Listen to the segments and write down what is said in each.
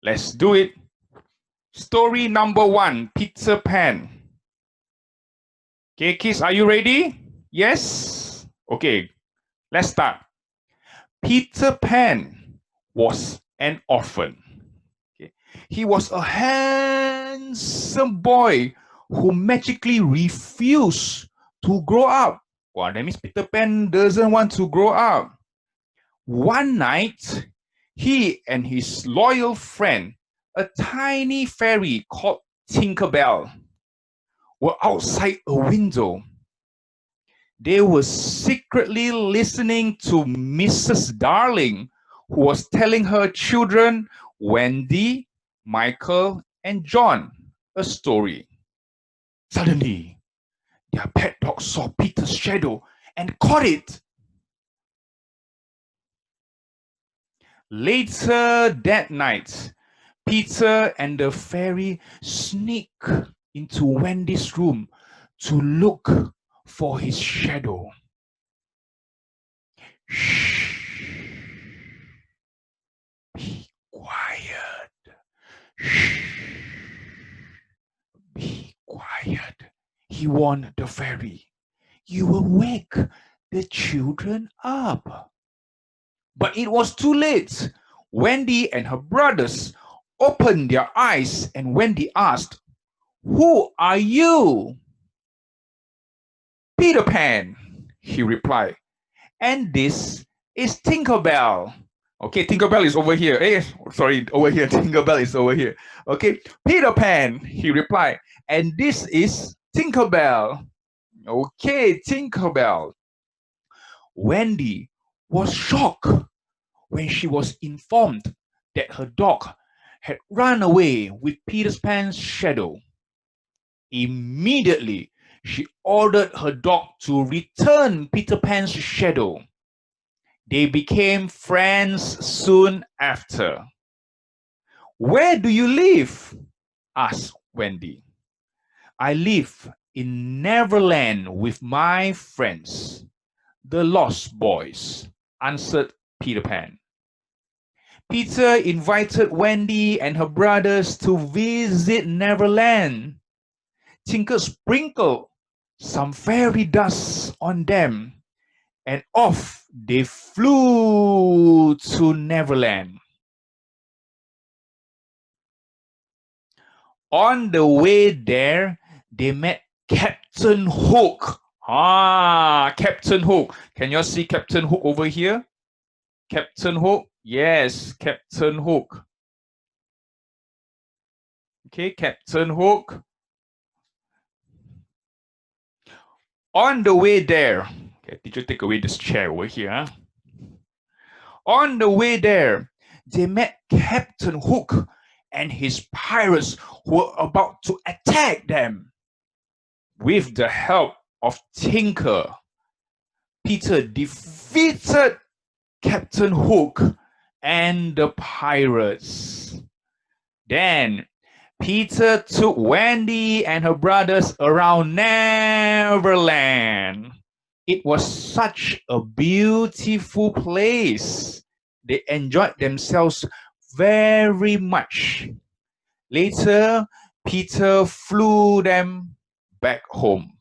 Let's do it. Story number 1, Peter Pan. Okay, kids, are you ready? Yes? Okay, let's start. Peter Pan was an orphan. Okay. He was a handsome boy who magically refused to grow up. Well, that means Peter Pan doesn't want to grow up. One night, he and his loyal friend, a tiny fairy called Tinkerbell, were outside a window. They were secretly listening to Mrs. Darling, who was telling her children, Wendy, Michael, and John, a story. Suddenly, their pet dog saw Peter's shadow and caught it. Later that night, Peter and the fairy sneak into Wendy's room to look for his shadow. Shh. Be quiet. Shh. Be quiet, he warned the fairy. You will wake the children up. But it was too late. Wendy and her brothers opened their eyes, and Wendy asked, Who are you? Peter Pan, he replied. And this is Tinkerbell. Okay, Tinkerbell is over here. Sorry, over here. Tinkerbell is over here. Okay, Peter Pan, he replied. And this is Tinkerbell. Okay, Tinkerbell. Wendy was shocked when she was informed that her dog had run away with Peter Pan's shadow. Immediately, she ordered her dog to return Peter Pan's shadow. They became friends soon after. Where do you live? Asked Wendy. I live in Neverland with my friends, the Lost Boys, answered Peter Pan. Peter invited Wendy and her brothers to visit Neverland. Tinker sprinkled some fairy dust on them, and off they flew to Neverland. On the way there, they met Captain Hook. Captain Hook. Can you see Captain Hook over here? Captain Hook. Yes, Captain Hook. Okay, Captain Hook. On the way there, okay, teacher, take away this chair over here. Huh? On the way there, they met Captain Hook and his pirates who were about to attack them. With the help of Tinker, Peter defeated Captain Hook and the pirates. Then Peter took Wendy and her brothers around Neverland. It was such a beautiful place. They enjoyed themselves very much. Later, Peter flew them back home.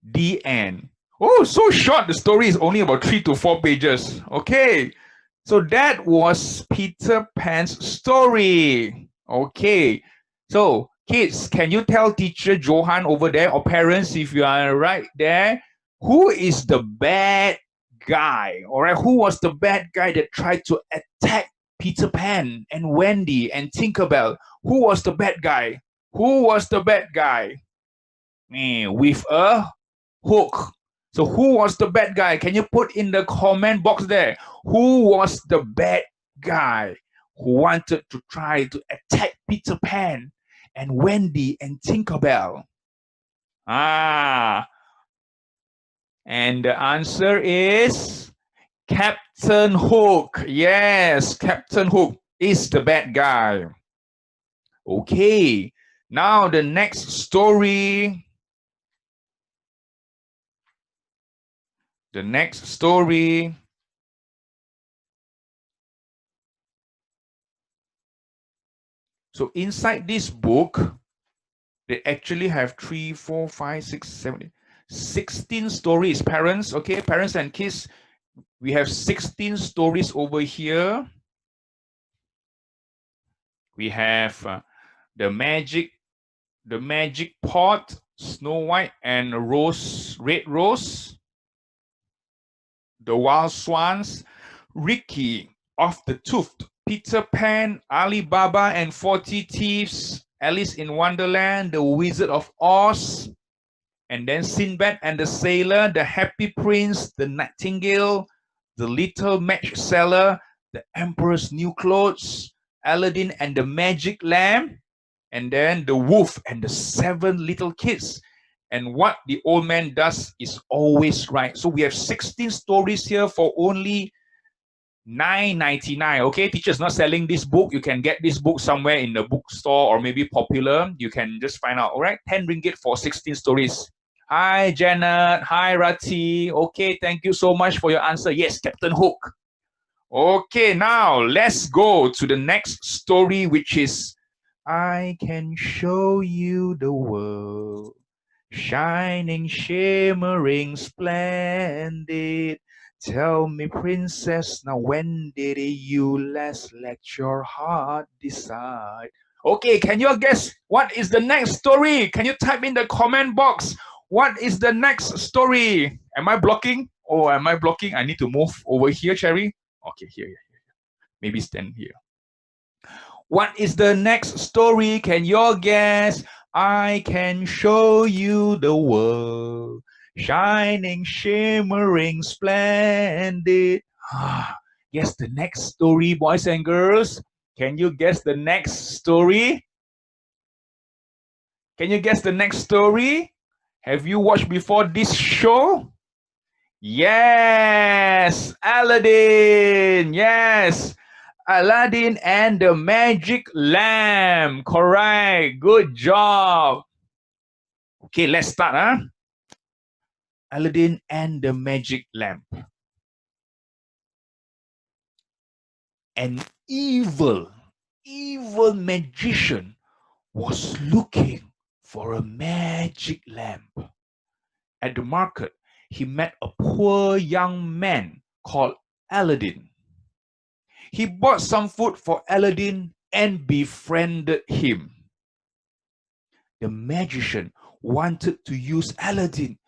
The end. Oh, so short. The story is only about 3 to 4 pages. Okay. So that was Peter Pan's story. Okay. So kids, can you tell teacher Johan over there, or parents if you are right there, who is the bad guy? All right. Who was the bad guy that tried to attack Peter Pan and Wendy and Tinkerbell? Who was the bad guy? Who was the bad guy? With a hook. So who was the bad guy? Can you put in the comment box there? Who was the bad guy who wanted to try to attack Peter Pan and Wendy and Tinkerbell? And the answer is Captain Hook. Yes, Captain Hook is the bad guy. Okay, now the next story. The next story So inside this book, they actually have 3, 4, 5, 6, 7, 16 stories. Parents, okay, parents and kids, we have 16 stories over here. We have the magic pot, Snow White and Red Rose, the Wild Swans, Ricky of the Tooth, Peter Pan, Alibaba and 40 Thieves, Alice in Wonderland, The Wizard of Oz, and then Sinbad and the Sailor, The Happy Prince, The Nightingale, The Little Match Seller, The Emperor's New Clothes, Aladdin and the Magic Lamp, and then The Wolf and the 7 Little Kids. And what the old man does is always right. So we have 16 stories here for only $9.99. Okay, teacher's not selling this book. You can get this book somewhere in the bookstore or maybe Popular. You can just find out. All right, 10 ringgit for 16 stories. Hi, Janet. Hi, Rati. Okay, thank you so much for your answer. Yes, Captain Hook. Okay, now let's go to the next story, which is I can show you the world, shining, shimmering, splendid. Tell me, princess, now when did you last let your heart decide? Okay, can you guess what is the next story? Can you type in the comment box? What is the next story? Am I blocking? Oh, am I blocking? I need to move over here, Cherry. Okay, here. Maybe stand here. What is the next story? Can you all guess? I can show you the world, shining, shimmering, splendid. Guess the next story, boys and girls. Can you guess the next story? Can you guess the next story? Have you watched before this show? Yes, Aladdin. Yes. Aladdin and the Magic Lamp. Correct. Good job. Okay, let's start. Aladdin and the Magic Lamp. An evil magician was looking for a magic lamp. At the market, he met a poor young man called Aladdin. He bought some food for Aladdin and befriended him. The magician wanted to use Aladdin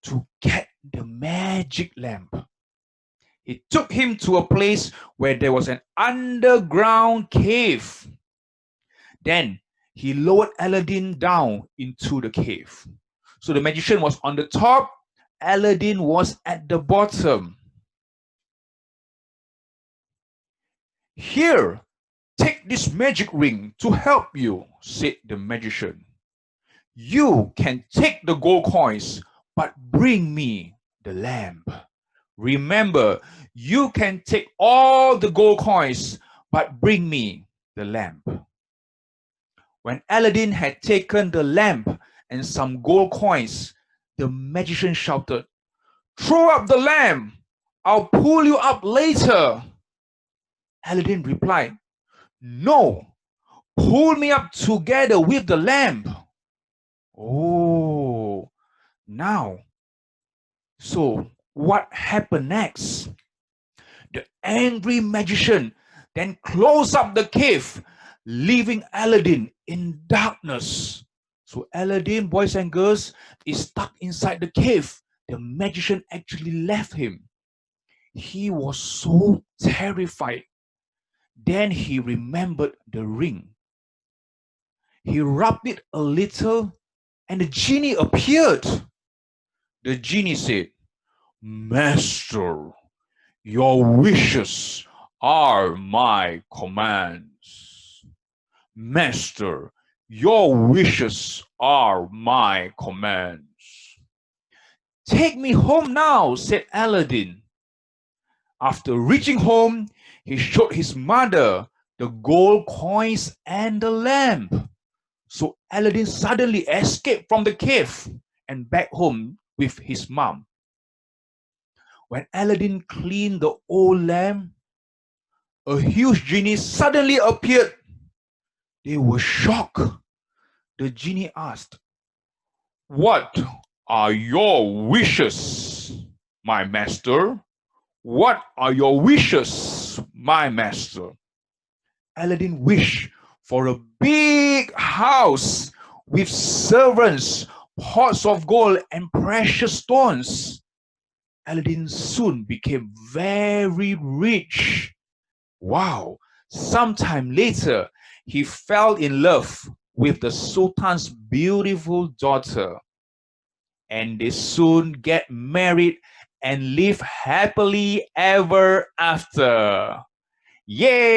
to get the magic lamp. He took him to a place where there was an underground cave. Then he lowered Aladdin down into the cave. So the magician was on the top, Aladdin was at the bottom. Here, take this magic ring to help you, said the magician. You can take the gold coins, but bring me the lamp. Remember, you can take all the gold coins, but bring me the lamp. When Aladdin had taken the lamp and some gold coins, the magician shouted, "Throw up the lamp! I'll pull you up later." Aladdin replied, "No, pull me up together with the lamp." Oh, now, so what happened next? The angry magician then closed up the cave, leaving Aladdin in darkness. So Aladdin, boys and girls, is stuck inside the cave. The magician actually left him. He was so terrified. Then he remembered the ring. He rubbed it a little and the genie appeared. The genie said, "Master, your wishes are my commands." Master, your wishes are my commands. Take me home now, said Aladdin. After reaching home, he showed his mother the gold coins and the lamp. So Aladdin suddenly escaped from the cave and back home with his mom. When Aladdin cleaned the old lamp, a huge genie suddenly appeared. They were shocked. The genie asked, "What are your wishes, my master? What are your wishes, my master?" Aladdin wished for a big house with servants, pots of gold, and precious stones. Aladdin soon became very rich. Wow! Sometime later, he fell in love with the Sultan's beautiful daughter, and they soon get married and live happily ever after. Yay!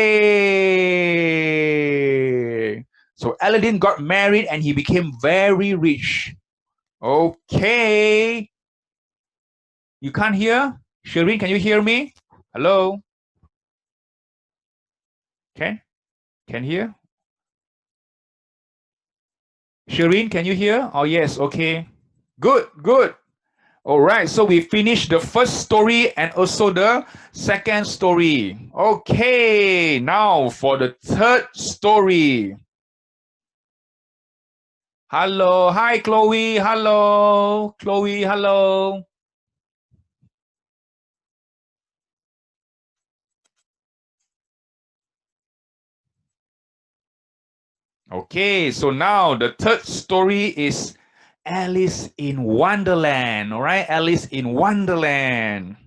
So Aladdin got married and he became very rich. Okay. You can't hear? Shireen, can you hear me? Hello? Can hear? Shireen, can you hear? Oh, yes. Okay. Good, good. All right. So we finished the first story and also the second story. Okay. Now for the third story. Hello. Hi, Chloe. Hello. Chloe, hello. Okay, so now the third story is Alice in Wonderland. All right, Alice in Wonderland.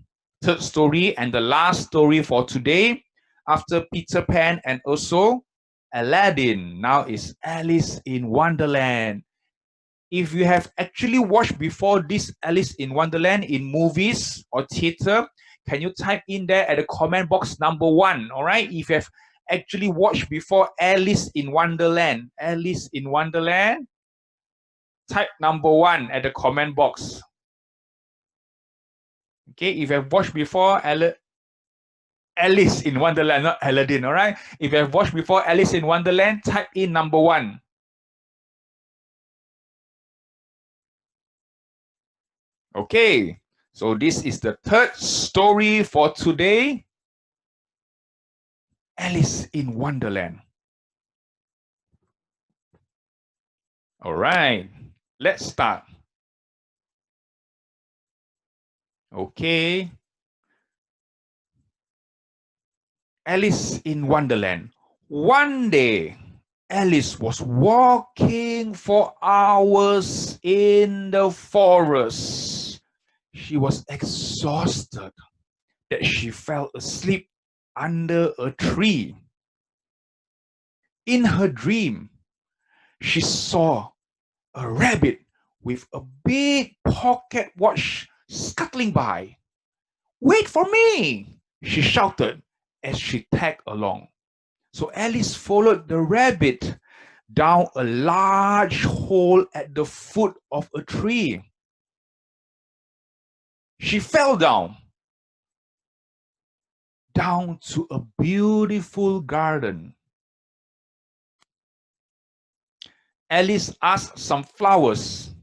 Third story and the last story for today after Peter Pan and also Aladdin. Now is Alice in Wonderland. If you have actually watched before this Alice in Wonderland in movies or theater, can you type in there at the comment box number 1? All right, if you have actually watched before Alice in Wonderland, Alice in Wonderland, type number 1 at the comment box. Okay, if you have watched before Alice in Wonderland, not Aladdin, all right? If you have watched before Alice in Wonderland, type in number 1. Okay, so this is the third story for today. Alice in Wonderland. All right, let's start. Okay. Alice in Wonderland. One day, Alice was walking for hours in the forest. She was exhausted that she fell asleep under a tree. In her dream, she saw a rabbit with a big pocket watch scuttling by. "Wait for me!" she shouted as she tagged along. So Alice followed the rabbit down a large hole at the foot of a tree. She fell down to a beautiful garden. Alice asked some flowers,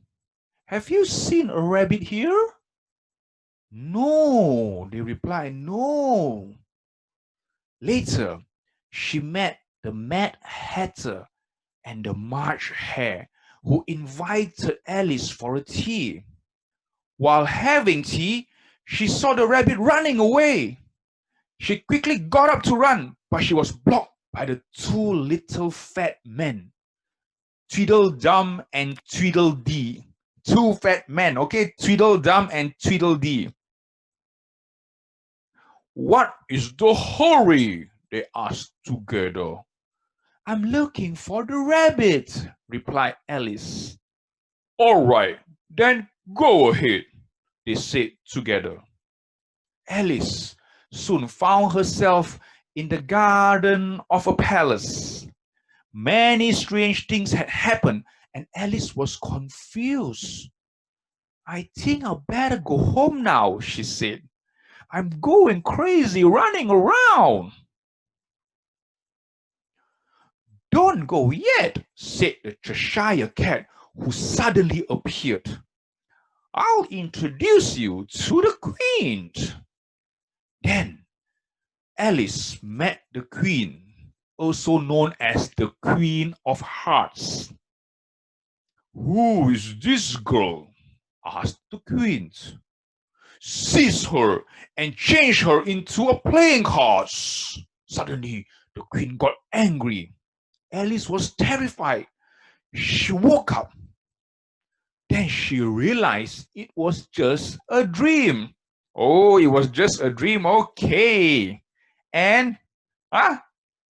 "Have you seen a rabbit here?" "No," they replied, "no." Later, she met the Mad Hatter and the March Hare, who invited Alice for a tea. While having tea, she saw the rabbit running away. She quickly got up to run, but she was blocked by the 2 little fat men, Tweedledum and Tweedledee. 2 fat men, okay? Tweedledum and Tweedledee. "What is the hurry?" they asked together. "I'm looking for the rabbit," replied Alice. "All right, then go ahead," they said together. Alice soon found herself in the garden of a palace. Many strange things had happened, and Alice was confused. "I think I'll better go home now," she said. "I'm going crazy running around." "Don't go yet," said the Cheshire Cat, who suddenly appeared. "I'll introduce you to the Queen." Then Alice met the Queen, also known as the Queen of Hearts. "Who is this girl?" asked the queen. "Seize her and change her into a playing horse." Suddenly, the queen got angry. Alice was terrified. She woke up. Then she realized it was just a dream. Oh, it was just a dream. Okay. And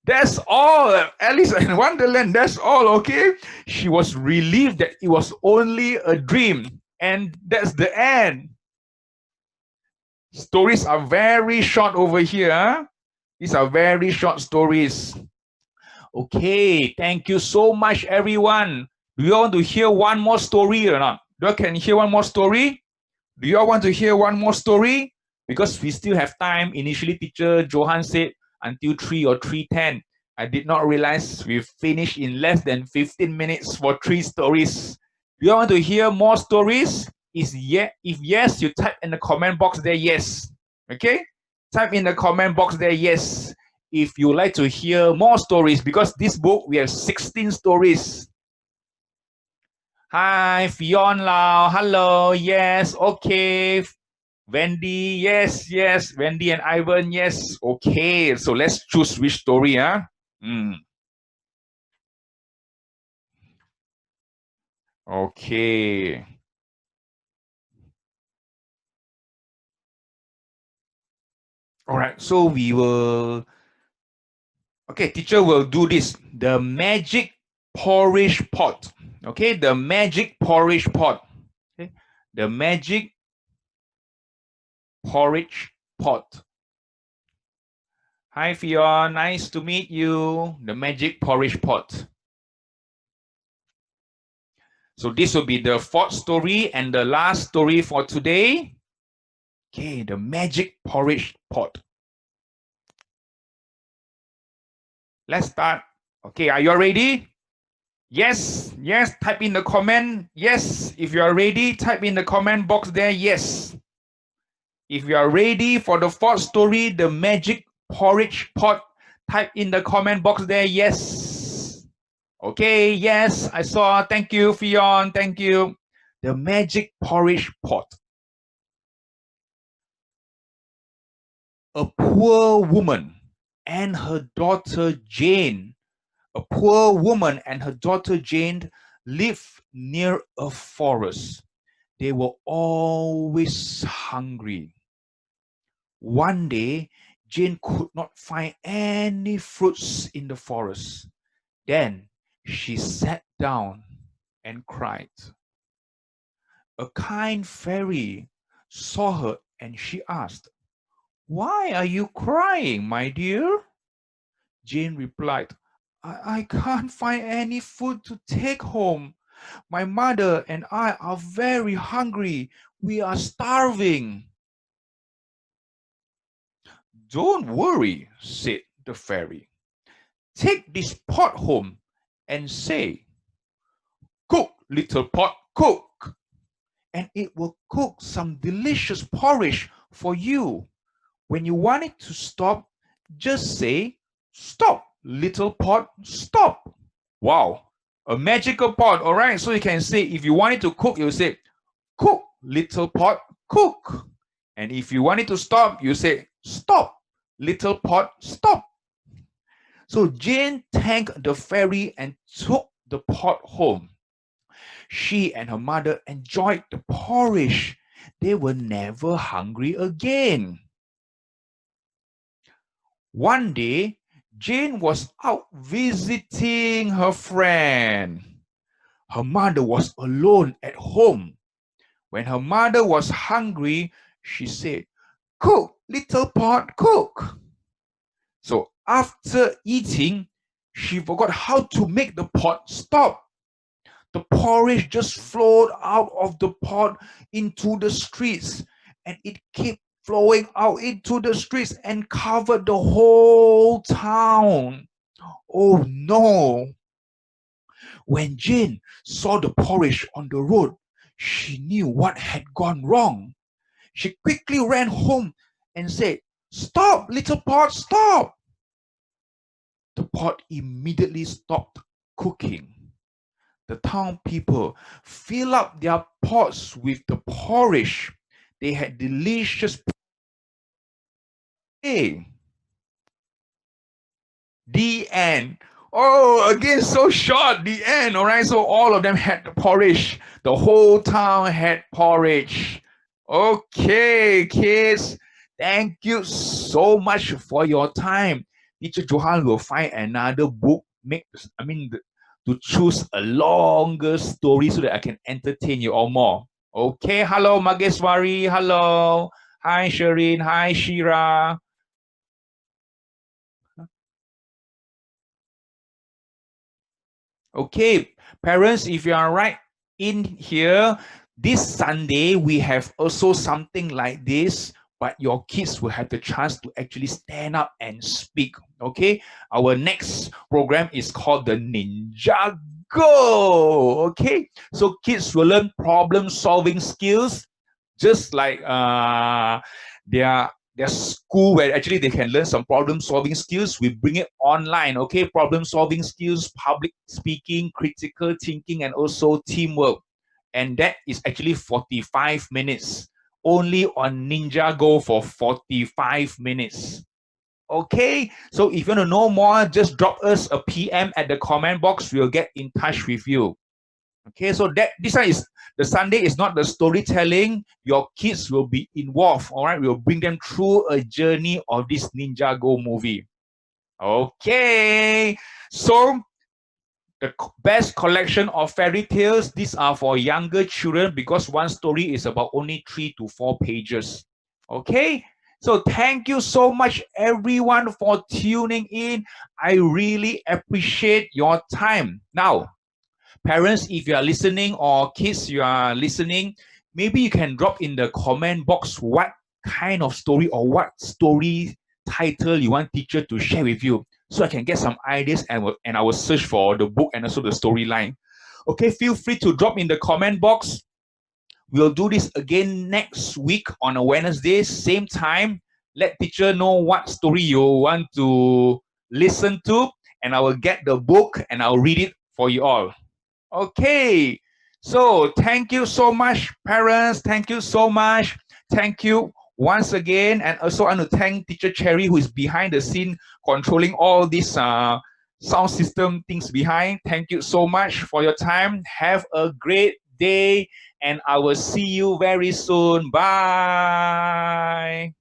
that's all. Alice in Wonderland, that's all. Okay. She was relieved that it was only a dream. And that's the end. Stories are very short over here. Huh? These are very short stories. Okay, thank you so much, everyone. Do you want to hear one more story or not? Do you can hear one more story? Do you all want to hear one more story? Because we still have time. Initially, teacher Johan said until 3 or 3:10. I did not realize we finished in less than 15 minutes for 3 stories. Do you want to hear more stories? If yes, you type in the comment box there, yes. Okay? Type in the comment box there, yes. If you like to hear more stories, because this book, we have 16 stories. Hi, Fionn Lau. Hello. Yes. Okay. Wendy. Yes. Yes. Wendy and Ivan. Yes. Okay. So let's choose which story. Huh? Okay. All right. So we will. Okay. Teacher will do this. The magic porridge pot. Okay. The magic porridge pot. Okay. The magic porridge pot. Hi, Fionn. Nice to meet you. The magic porridge pot. So this will be the fourth story and the last story for today. Okay, the magic porridge pot. Let's start. Okay, are you ready? Yes, yes, type in the comment. Yes, if you are ready, type in the comment box there. Yes. If you are ready for the fourth story, the magic porridge pot, type in the comment box there. Yes. Okay, yes, I saw. Thank you, Fionn. Thank you. The magic porridge pot. A poor woman and her daughter Jane. A poor woman and her daughter Jane lived near a forest. They were always hungry. One day, Jane could not find any fruits in the forest. Then she sat down and cried. A kind fairy saw her and she asked, "Why are you crying, my dear?" Jane replied, I can't find any food to take home. My mother and I are very hungry. We are starving." "Don't worry," said the fairy. "Take this pot home and say, 'Cook, little pot, cook,' and it will cook some delicious porridge for you. When you want it to stop, just say, 'Stop, little pot, stop.'" Wow, a magical pot. All right, so you can say, if you want it to cook, you say, "Cook, little pot, cook." And if you want it to stop, you say, "Stop, little pot, stop." So Jane thanked the fairy and took the pot home. She and her mother enjoyed the porridge. They were never hungry again. One day, Jane was out visiting her friend. Her mother was alone at home. When her mother was hungry, she said, "Cook, little pot, cook." So after eating, she forgot how to make the pot stop. The porridge just flowed out of the pot into the streets, and it kept flowing out into the streets and covered the whole town. Oh no! When Jane saw the porridge on the road, she knew what had gone wrong. She quickly ran home and said, "Stop, little pot, stop." the pot immediately stopped cooking. The town people fill up their pots with the porridge. They had delicious. Hey, the end. Oh, again, so short, the end. All right, so all of them had the porridge. The whole town had porridge. Okay, kids, thank you so much for your time. Teacher Johan will find another book, to choose a longer story so that I can entertain you all more. Okay, hello, Mageswari. Hello. Hi, Shireen. Hi, Shira. Okay, parents, if you are right in here, this Sunday we have also something like this, but your kids will have the chance to actually stand up and speak. Okay, our next program is called the Ninjago. Okay, so kids will learn problem solving skills, just like their school where actually they can learn some problem solving skills. We bring it online. Okay, problem solving skills, public speaking, critical thinking, and also teamwork. And that is actually 45 minutes only on Ninjago for 45 minutes. Okay, so if you want to know more, just drop us a PM at the comment box. We'll get in touch with you. Okay, so this one is the Sunday is not the storytelling. Your kids will be involved. All right, we'll bring them through a journey of this Ninjago movie. Okay, so the best collection of fairy tales. These are for younger children because one story is about only 3 to 4 pages. Okay, so thank you so much, everyone, for tuning in. I really appreciate your time. Now, parents, if you are listening, or kids, you are listening, maybe you can drop in the comment box what kind of story or what story title you want teacher to share with you, so I can get some ideas, and I will search for the book and also the storyline. Okay, feel free to drop in the comment box. We'll do this again next week on a Wednesday, same time. Let teacher know what story you want to listen to, and I will get the book and I'll read it for you all. Okay, so thank you so much, parents. Thank you so much. Thank you once again. And also, I want to thank Teacher Cherry, who is behind the scene controlling all these sound system things behind. Thank you so much for your time. Have a great day, and I will see you very soon. Bye.